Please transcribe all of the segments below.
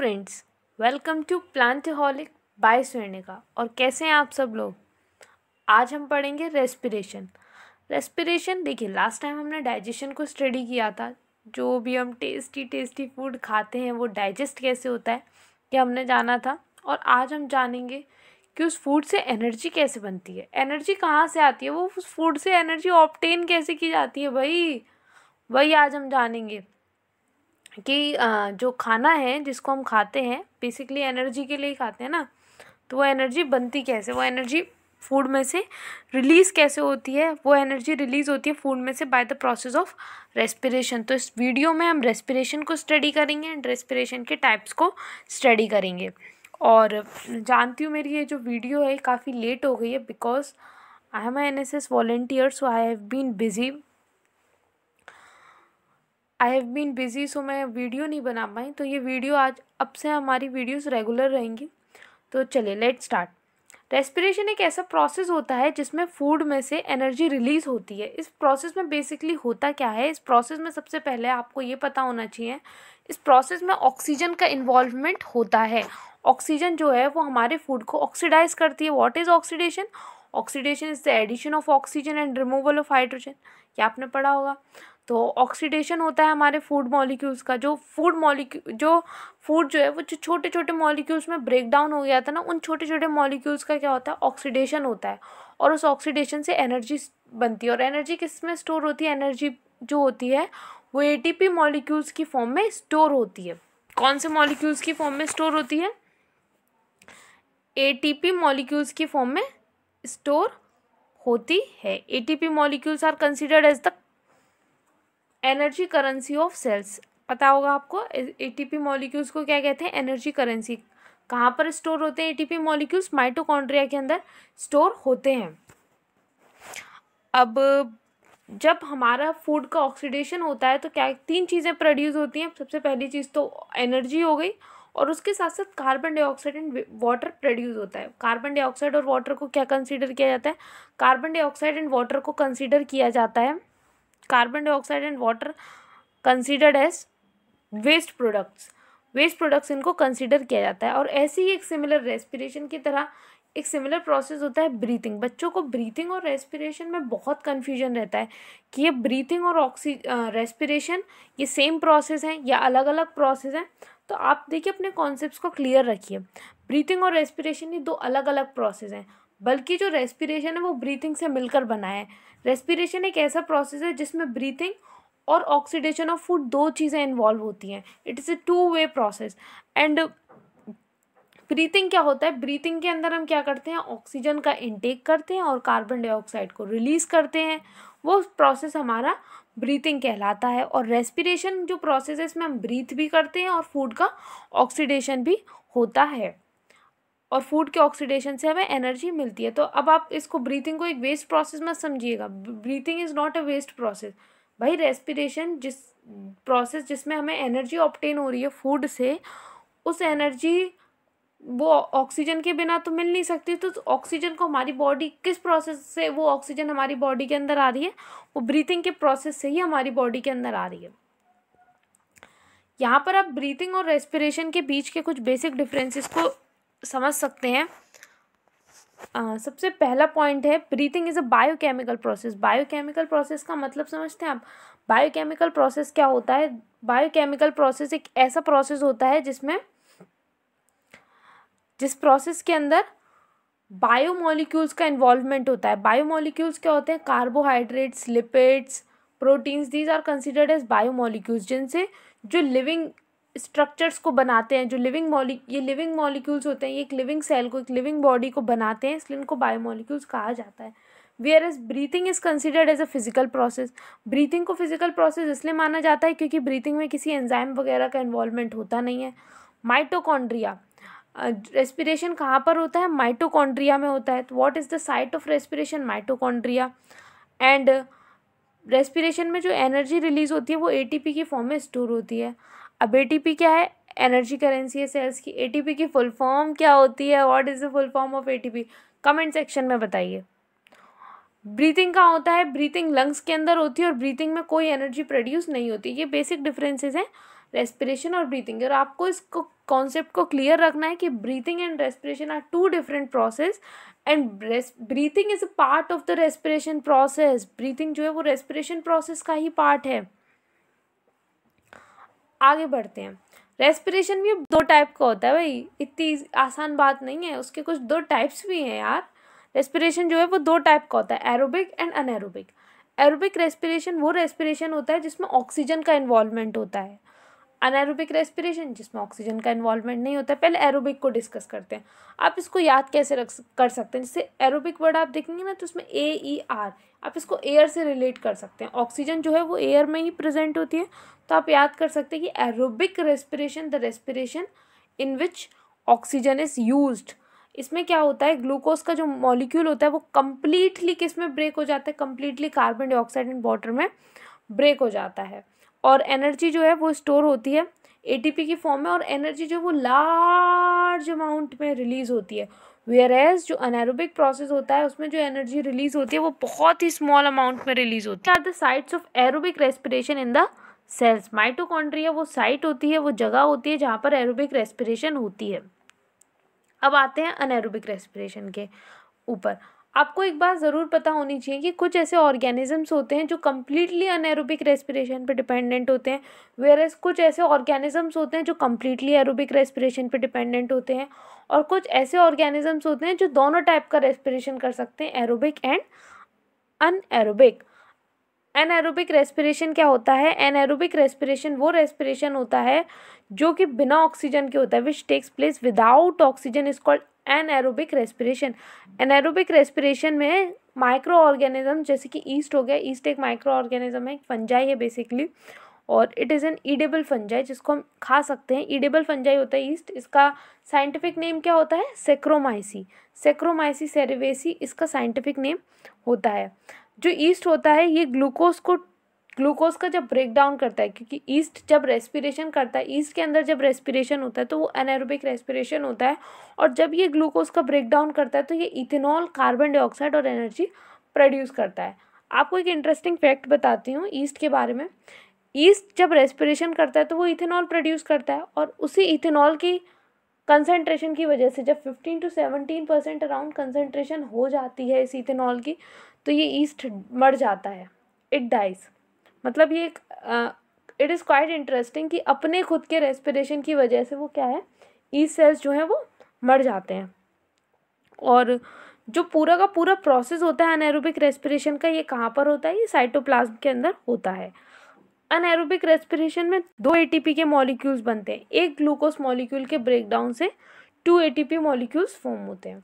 Friends, welcome to plantaholic by Swarnika. और कैसे हैं आप सब लोग। आज हम पढ़ेंगे रेस्पिरेशन। देखिए, लास्ट टाइम हमने डाइजेशन को स्टडी किया था। जो भी हम टेस्टी फूड खाते हैं वो डाइजेस्ट कैसे होता है ये हमने जाना था। और आज हम जानेंगे कि उस फूड से एनर्जी कैसे बनती है, एनर्जी कहाँ से आती है, वो उस फूड से एनर्जी ऑब्टेन कैसे की जाती है। वही आज हम जानेंगे कि जो खाना है जिसको हम खाते हैं बेसिकली एनर्जी के लिए ही खाते हैं ना, तो वो एनर्जी बनती कैसे, वो एनर्जी फूड में से रिलीज़ कैसे होती है। वो एनर्जी रिलीज़ होती है फूड में से by the process of respiration. तो इस वीडियो में हम रेस्पिरेशन को स्टडी करेंगे एंड रेस्पिरेशन के टाइप्स को स्टडी करेंगे। और जानती हूँ मेरी ये जो वीडियो है काफ़ी लेट हो गई है because I am NSS volunteer, so I have been busy so मैं वीडियो नहीं बना पाई। तो ये वीडियो आज अब से हमारी वीडियोस रेगुलर रहेंगी। तो चलिए लेट स्टार्ट। रेस्पिरेशन एक ऐसा प्रोसेस होता है जिसमें फूड में से एनर्जी रिलीज़ होती है। इस प्रोसेस में बेसिकली होता क्या है, इस प्रोसेस में सबसे पहले आपको ये पता होना चाहिए, इस प्रोसेस में ऑक्सीजन का इन्वॉल्वमेंट होता है। ऑक्सीजन जो है वो हमारे फूड को ऑक्सीडाइज करती है। What is oxidation? Oxidation is the addition of oxygen and removal of hydrogen. ये आपने पढ़ा होगा। तो ऑक्सीडेशन होता है हमारे फूड मॉलिक्यूल्स का। जो फूड जो है वो जो छोटे छोटे मॉलिक्यूल्स में ब्रेक डाउन हो गया था ना, उन छोटे छोटे मॉलिक्यूल्स का क्या होता है, ऑक्सीडेशन होता है। और उस ऑक्सीडेशन से एनर्जी बनती है। और एनर्जी किस में स्टोर होती है? एनर्जी जो होती है वो ATP मॉलिक्यूल्स की फॉर्म में स्टोर होती है। कौन से मॉलिक्यूल्स की फॉर्म में स्टोर होती है? ATP मॉलिक्यूल्स की फॉर्म में स्टोर होती है। ATP molecules are considered as the energy currency of cells. पता होगा आपको ATP मॉलिक्यूल्स को क्या कहते हैं? Energy currency. कहाँ पर स्टोर होते हैं ATP मॉलिक्यूल्स? माइटोकॉन्ड्रिया के अंदर स्टोर होते हैं। अब जब हमारा फूड का ऑक्सीडेशन होता है तो क्या तीन चीज़ें प्रोड्यूस होती हैं। सबसे पहली चीज़ तो एनर्जी हो गई, और उसके साथ साथ carbon dioxide and water produce होता है। कार्बन डाइऑक्साइड और वाटर को क्या कंसीडर किया जाता है? कार्बन डाइऑक्साइड एंड वाटर को कंसीडर किया जाता है, carbon dioxide and water considered as waste products इनको कंसीडर किया जाता है। और ऐसे ही एक सिमिलर रेस्पिरेशन की तरह एक सिमिलर प्रोसेस होता है ब्रीथिंग। बच्चों को ब्रीथिंग और रेस्पिरेशन में बहुत कन्फ्यूजन रहता है कि ये ब्रीथिंग और रेस्पिरेशन ये सेम प्रोसेस है या अलग अलग प्रोसेस है। तो आप देखिए अपने कॉन्सेप्ट्स को क्लियर रखिए। ब्रीथिंग और रेस्पिरेशन ये दो अलग अलग प्रोसेस हैं, बल्कि जो रेस्पिरेशन है वो ब्रीथिंग से मिलकर बना है। रेस्पिरेशन एक ऐसा प्रोसेस है जिसमें ब्रीथिंग और ऑक्सीडेशन ऑफ फूड दो चीज़ें इन्वॉल्व होती हैं। It is a two way process. And breathing क्या होता है? ब्रीथिंग के अंदर हम क्या करते हैं? ऑक्सीजन का इनटेक करते हैं और कार्बन डाइऑक्साइड को रिलीज़ करते हैं। वो प्रोसेस हमारा ब्रीथिंग कहलाता है। और रेस्पिरेशन जो प्रोसेस है इसमें हम ब्रीथ भी करते हैं और फूड का ऑक्सीडेशन भी होता है, और फूड के ऑक्सीडेशन से हमें एनर्जी मिलती है। तो अब आप इसको ब्रीथिंग को एक वेस्ट प्रोसेस मत समझिएगा। Breathing is not a waste process भाई। रेस्पिरेशन जिसमें हमें एनर्जी ऑब्टेन हो रही है फूड से, उस एनर्जी वो ऑक्सीजन के बिना तो मिल नहीं सकती। तो ऑक्सीजन को हमारी बॉडी किस प्रोसेस से वो ऑक्सीजन हमारी बॉडी के अंदर आ रही है? वो ब्रीथिंग के प्रोसेस से ही हमारी बॉडी के अंदर आ रही है। यहाँ पर आप ब्रीथिंग और रेस्पिरेशन के बीच के कुछ बेसिक डिफरेंसेस को समझ सकते हैं। सबसे पहला पॉइंट है breathing is a biochemical process. Biochemical process का मतलब समझते हैं आप? बायोकेमिकल प्रोसेस क्या होता है? बायोकेमिकल प्रोसेस एक ऐसा प्रोसेस होता है जिस प्रोसेस के अंदर बायोमोलिक्यूल्स का इन्वॉल्वमेंट होता है। बायोमोलिक्यूल्स क्या होते हैं? Carbohydrates, lipids, proteins, these are considered as biomolecules, जिनसे जो लिविंग स्ट्रक्चर्स को बनाते हैं, जो लिविंग मॉलिक्यूल्स होते हैं, ये एक लिविंग सेल को, एक लिविंग बॉडी को बनाते हैं, इसलिए इनको बायोमोलिक्यूल्स कहा जाता है। Whereas breathing is considered as a physical process. Breathing को फिजिकल प्रोसेस इसलिए माना जाता है क्योंकि ब्रीथिंग में किसी एंजाइम वगैरह का इन्वॉल्वमेंट होता नहीं है। माइटोकॉन्ड्रिया, रेस्पिरेशन कहाँ पर होता है? माइटोकॉन्ड्रिया में होता है। तो what is the site of respiration? Mitochondria. And respiration में जो एनर्जी रिलीज होती है वो ATP की फॉर्म में स्टोर होती है। अब ATP क्या है? एनर्जी करेंसी है सेल्स की। ATP की फुल फॉर्म क्या होती है? What is the full form of ATP? Comment section में बताइए। ब्रीथिंग कहाँ होता है? ब्रीथिंग लंग्स के अंदर होती है और ब्रीथिंग में कोई एनर्जी प्रोड्यूस नहीं होती। ये बेसिक डिफरेंसेस हैं रेस्पिरेशन और ब्रीथिंग। और आपको इसको कॉन्सेप्ट को क्लियर रखना है कि breathing and respiration are two different process and breathing is a part of the respiration process. Breathing जो है वो रेस्पिरेशन प्रोसेस का ही पार्ट है। आगे बढ़ते हैं। रेस्पिरेशन भी दो टाइप का होता है भाई, इतनी आसान बात नहीं है, उसके कुछ दो टाइप्स भी हैं यार। रेस्पिरेशन जो है वो दो टाइप का होता है, aerobic and anaerobic. Aerobic respiration वो रेस्पिरेशन होता है जिसमें ऑक्सीजन का इन्वॉल्वमेंट होता है। अनएरोबिक रेस्पिरेशन जिसमें ऑक्सीजन का इन्वॉल्वमेंट नहीं होता है। पहले एरोबिक को डिस्कस करते हैं। आप इसको याद कैसे कर सकते हैं, जैसे एरोबिक वर्ड आप देखेंगे ना तो उसमें AER, आप इसको एयर से रिलेट कर सकते हैं। ऑक्सीजन जो है वो एयर में ही प्रेजेंट होती है, तो आप याद कर सकते हैं कि aerobic respiration the respiration in which oxygen is used. इसमें क्या होता है, ग्लूकोज का जो मॉलिक्यूल होता है वो कम्प्लीटली किस में ब्रेक हो जाता है, completely carbon dioxide and water में ब्रेक हो जाता है। और एनर्जी जो है वो स्टोर होती है ATP की फॉर्म में, और एनर्जी जो है वो लार्ज अमाउंट में रिलीज होती है। वेयर एज जो अनएरोबिक प्रोसेस होता है उसमें जो एनर्जी रिलीज होती है वो बहुत ही स्मॉल अमाउंट में रिलीज होती है। Are the sites of aerobic respiration in the cells. Mitochondria वो साइट होती है, वो जगह होती है जहाँ पर एरोबिक रेस्पिरेशन होती है। अब आते हैं अनएरोबिक रेस्पिरेशन के ऊपर। आपको एक बात ज़रूर पता होनी चाहिए कि कुछ ऐसे ऑर्गेनिजम्स होते हैं जो कम्प्लीटली अनएरोबिक रेस्पिरेशन पे डिपेंडेंट होते हैं, वेयरएज कुछ ऐसे ऑर्गेनिजम्स होते हैं जो कम्प्लीटली एरोबिक रेस्पिरेशन पे डिपेंडेंट होते हैं, और कुछ ऐसे ऑर्गेनिजम्स होते हैं जो दोनों टाइप का रेस्पिरेशन कर सकते हैं, aerobic and anaerobic. Anaerobic respiration क्या होता है, एनएरोबिक रेस्पिरेशन वो रेस्पिरेशन होता है जो कि बिना ऑक्सीजन के होता है, which takes place without oxygen is called anaerobic respiration. Anaerobic respiration में माइक्रो ऑर्गेनिज्म जैसे कि ईस्ट हो गया, ईस्ट एक माइक्रो ऑर्गेनिज्म है, फंजाई है बेसिकली, और it is an edible fungi जिसको हम खा सकते हैं। ईडेबल फंजाई होता है ईस्ट, इसका साइंटिफिक नेम क्या होता है, सेक्रोमाइसी। सेक्रोमाइसी सेरेवेसी इसका साइंटिफिक नेम होता है। जो ईस्ट होता है ये ग्लूकोज का जब ब्रेक डाउन करता है, क्योंकि ईस्ट जब रेस्पिरेशन करता है, ईस्ट के अंदर जब रेस्पिरेशन होता है तो वो एनारोबिक रेस्पिरेशन होता है, और जब ये ग्लूकोज का ब्रेक डाउन करता है तो ये इथेनॉल, कार्बन डाइऑक्साइड और एनर्जी प्रोड्यूस करता है। आपको एक इंटरेस्टिंग फैक्ट बताती हूँ ईस्ट के बारे में। ईस्ट जब रेस्पिरेशन करता है तो वो इथेनॉल प्रोड्यूस करता है, और उसी इथेनॉल की कंसंट्रेशन की वजह से जब 15 to 17% अराउंड कंसंट्रेशन हो जाती है इस इथेनॉल की, तो ये ईस्ट मर जाता है, इट डाइज। मतलब ये एक इट इज़ क्वाइट इंटरेस्टिंग कि अपने खुद के रेस्पिरेशन की वजह से वो क्या है, ईस्ट सेल्स जो हैं वो मर जाते हैं। और जो पूरा का पूरा प्रोसेस होता है अनएरोबिक रेस्पिरेशन का, ये कहाँ पर होता है, ये साइटोप्लाज्म के अंदर होता है। अनएरोबिक रेस्पिरेशन में 2 ATP के मॉलिक्यूल्स बनते हैं। एक ग्लूकोज मॉलिक्यूल के ब्रेकडाउन से 2 ATP मॉलिक्यूल्स फॉर्म होते हैं।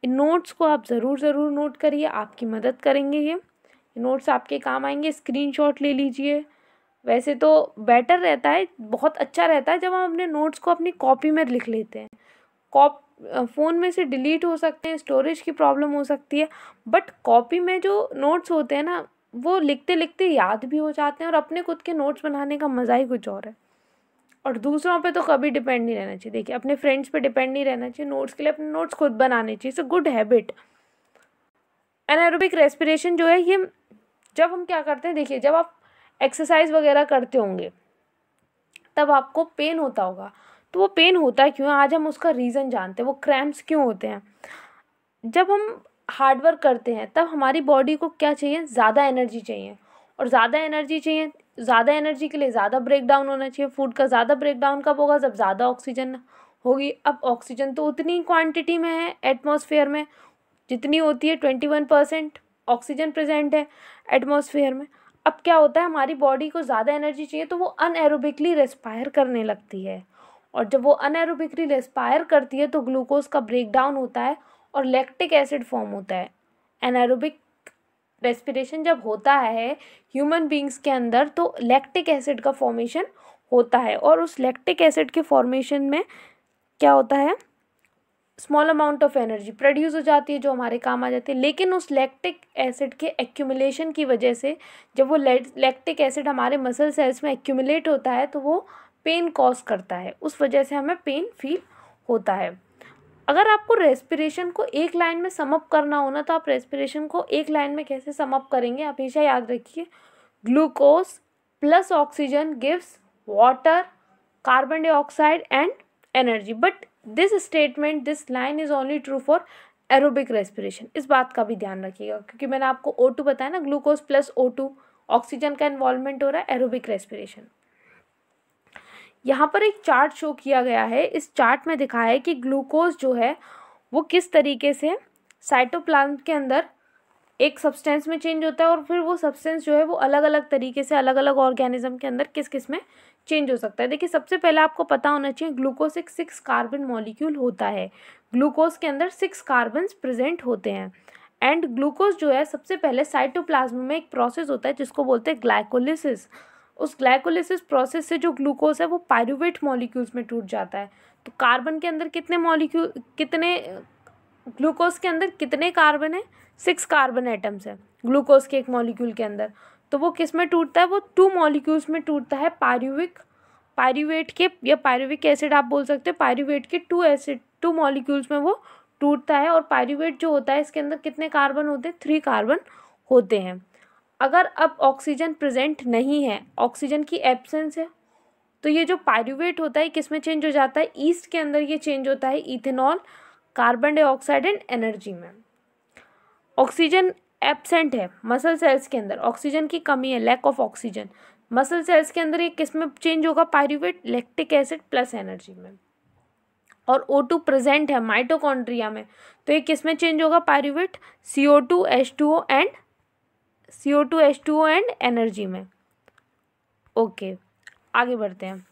इन नोट्स को आप ज़रूर नोट करिए, आपकी मदद करेंगे ये नोट्स, आपके काम आएंगे। स्क्रीनशॉट ले लीजिए। वैसे तो बेटर रहता है, बहुत अच्छा रहता है जब हम अपने नोट्स को अपनी कॉपी में लिख लेते हैं। फ़ोन में से डिलीट हो सकते हैं, स्टोरेज की प्रॉब्लम हो सकती है, बट कॉपी में जो नोट्स होते हैं ना वो लिखते लिखते याद भी हो जाते हैं, और अपने खुद के नोट्स बनाने का मज़ा ही कुछ और है। और दूसरों पे तो कभी डिपेंड नहीं रहना चाहिए। देखिए, अपने फ्रेंड्स पे डिपेंड नहीं रहना चाहिए नोट्स के लिए, अपने नोट्स खुद बनाने चाहिए। It's a good habit. Anaerobic respiration जो है ये जब हम क्या करते हैं, देखिए जब आप एक्सरसाइज वगैरह करते होंगे तब आपको पेन होता होगा, तो वो पेन होता क्यों है, आज हम उसका रीज़न जानते हैं। वो क्रैम्प्स क्यों होते हैं, जब हम हार्ड वर्क करते हैं तब हमारी बॉडी को क्या चाहिए, ज़्यादा एनर्जी चाहिए, और ज़्यादा एनर्जी चाहिए, ज़्यादा एनर्जी के लिए ज़्यादा ब्रेक डाउन होना चाहिए। फूड का ज़्यादा ब्रेक डाउन कब होगा, जब ज़्यादा ऑक्सीजन होगी। अब ऑक्सीजन तो उतनी क्वांटिटी में है एटमॉस्फेयर में जितनी होती है, 21% ऑक्सीजन प्रेजेंट है एटमॉस्फेयर में। अब क्या होता है, हमारी बॉडी को ज़्यादा एनर्जी चाहिए तो वो अनएरोबिकली रेस्पायर करने लगती है, और जब वो अनएरोबिकली रेस्पायर करती है तो ग्लूकोज का ब्रेक डाउन होता है और लैक्टिक एसिड फॉर्म होता है। एनारोबिक रेस्पिरेशन जब होता है ह्यूमन बींग्स के अंदर तो लैक्टिक एसिड का फॉर्मेशन होता है, और उस लैक्टिक एसिड के फॉर्मेशन में क्या होता है, small amount of energy produce हो जाती है जो हमारे काम आ जाती है। लेकिन उस लैक्टिक एसिड के एक्यूमुलेशन की वजह से जब वो लैक्टिक एसिड हमारे मसल सेल्स में एक्यूमुलेट होता है तो वो पेन कॉज करता है, उस वजह से हमें पेन फील होता है। अगर आपको रेस्पिरेशन को एक लाइन में समअप करना हो ना, तो आप रेस्पिरेशन को एक लाइन में कैसे समअप करेंगे, हमेशा याद रखिए, glucose plus oxygen gives water, carbon dioxide and energy, but this line is only true for aerobic respiration. इस बात का भी ध्यान रखिएगा, क्योंकि मैंने आपको O2 बताया ना, ग्लूकोज प्लस O2 ऑक्सीजन का इन्वॉल्वमेंट हो रहा है एरोबिक रेस्पिरेशन। यहाँ पर एक चार्ट शो किया गया है। इस चार्ट में दिखाया है कि ग्लूकोज जो है वो किस तरीके से साइटोप्लाज्म के अंदर एक सब्सटेंस में चेंज होता है, और फिर वो सब्सटेंस जो है वो अलग अलग तरीके से अलग अलग ऑर्गेनिज्म के अंदर किस किस में चेंज हो सकता है। देखिए, सबसे पहले आपको पता होना चाहिए ग्लूकोज एक 6 कार्बन मॉलिक्यूल होता है। ग्लूकोज के अंदर 6 कार्बन्स प्रेजेंट होते हैं। एंड ग्लूकोज जो है सबसे पहले साइटोप्लाज्म में एक प्रोसेस होता है जिसको बोलते हैं ग्लाइकोलिसिस। उस ग्लाइकोलिसिस प्रोसेस से जो ग्लूकोज है वो पायरूवेट मॉलिक्यूल्स में टूट जाता है। तो कार्बन के अंदर ग्लूकोज के अंदर कितने कार्बन है? 6 कार्बन एटम्स है ग्लूकोज के एक मॉलिक्यूल के अंदर। तो वो किस में टूटता है? वो 2 मॉलिक्यूल्स में टूटता है, पायरूवेट के, या पायरूविक एसिड आप बोल सकते हो, पायरूवेट के 2 मॉलिक्यूल्स में वो टूटता है। और पायरूवेट जो होता है इसके अंदर कितने कार्बन होते हैं? 3 कार्बन होते हैं। अगर अब ऑक्सीजन प्रेजेंट नहीं है, ऑक्सीजन की एब्सेंस है, तो ये जो पायरूवेट होता है किस में चेंज हो जाता है? ईस्ट के अंदर ये चेंज होता है ethanol, carbon dioxide and energy में। ऑक्सीजन एब्सेंट है मसल सेल्स के अंदर, ऑक्सीजन की कमी है, lack of oxygen muscle cells के अंदर, ये किस में चेंज होगा? Pyruvate, lactic acid plus energy में। और O2 प्रेजेंट है माइटोकॉन्ड्रिया में, तो ये किस में चेंज होगा? Pyruvate, CO2 H2O and energy में। ओके, आगे बढ़ते हैं।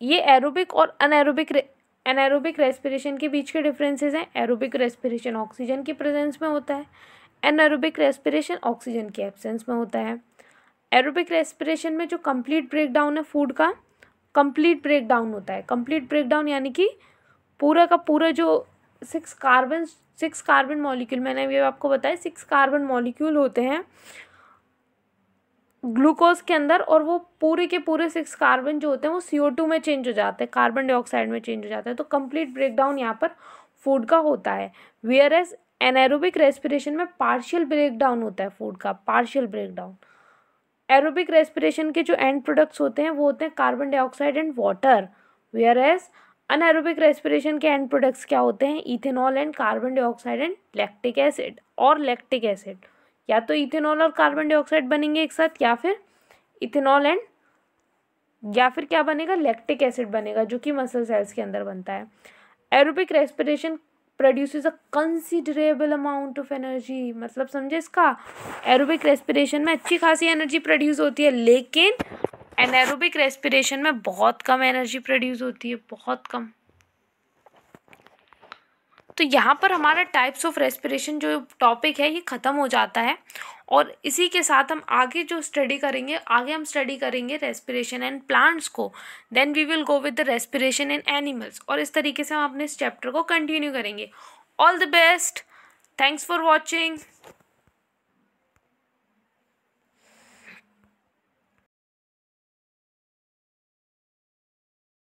ये एरोबिक और एनाएरोबिक रेस्पिरेशन के बीच के डिफरेंसेस हैं। एरोबिक रेस्पिरेशन ऑक्सीजन की प्रेजेंस में होता है, एनाएरोबिक रेस्पिरेशन ऑक्सीजन के एब्सेंस में होता है। एरोबिक रेस्पिरेशन में जो कंप्लीट ब्रेकडाउन है फूड का, कंप्लीट ब्रेकडाउन होता है। कंप्लीट ब्रेकडाउन यानी कि पूरा का पूरा जो 6 कार्बन मॉलिक्यूल, मैंने ये आपको बताया 6 कार्बन मॉलिक्यूल होते हैं ग्लूकोज के अंदर, और वो पूरे के पूरे 6 कार्बन जो होते हैं वो CO2 में चेंज हो जाते हैं, कार्बन डाइऑक्साइड में चेंज हो जाते हैं। तो कंप्लीट ब्रेकडाउन यहाँ पर फूड का होता है। वेयर एज एनाएरोबिक रेस्पिरेशन में पार्शियल ब्रेकडाउन होता है फूड का, पार्शियल ब्रेकडाउन। एरोबिक रेस्पिरेशन के जो एंड प्रोडक्ट्स होते हैं वो होते हैं carbon dioxide and water. Whereas anaerobic respiration के एंड प्रोडक्ट्स क्या होते हैं? Ethanol and carbon dioxide and lactic acid, और लैक्टिक एसिड, या तो इथेनॉल और कार्बन डाइऑक्साइड बनेंगे एक साथ, या फिर क्या बनेगा? लैक्टिक एसिड बनेगा, जो कि मसल सेल्स के अंदर बनता है। Aerobic respiration produces a considerable amount of energy, मतलब समझे इसका, एरोबिक रेस्पिरेशन में अच्छी खासी एनर्जी प्रोड्यूस होती है, लेकिन एनाएरोबिक रेस्पिरेशन में बहुत कम एनर्जी प्रोड्यूस होती है, बहुत कम। तो यहाँ पर हमारा टाइप्स ऑफ रेस्पिरेशन जो टॉपिक है ये ख़त्म हो जाता है, और इसी के साथ हम आगे जो स्टडी करेंगे, आगे हम स्टडी करेंगे रेस्पिरेशन इन प्लांट्स को, then we will go with the respiration in animals, और इस तरीके से हम अपने इस चैप्टर को कंटिन्यू करेंगे। All the best, thanks for watching.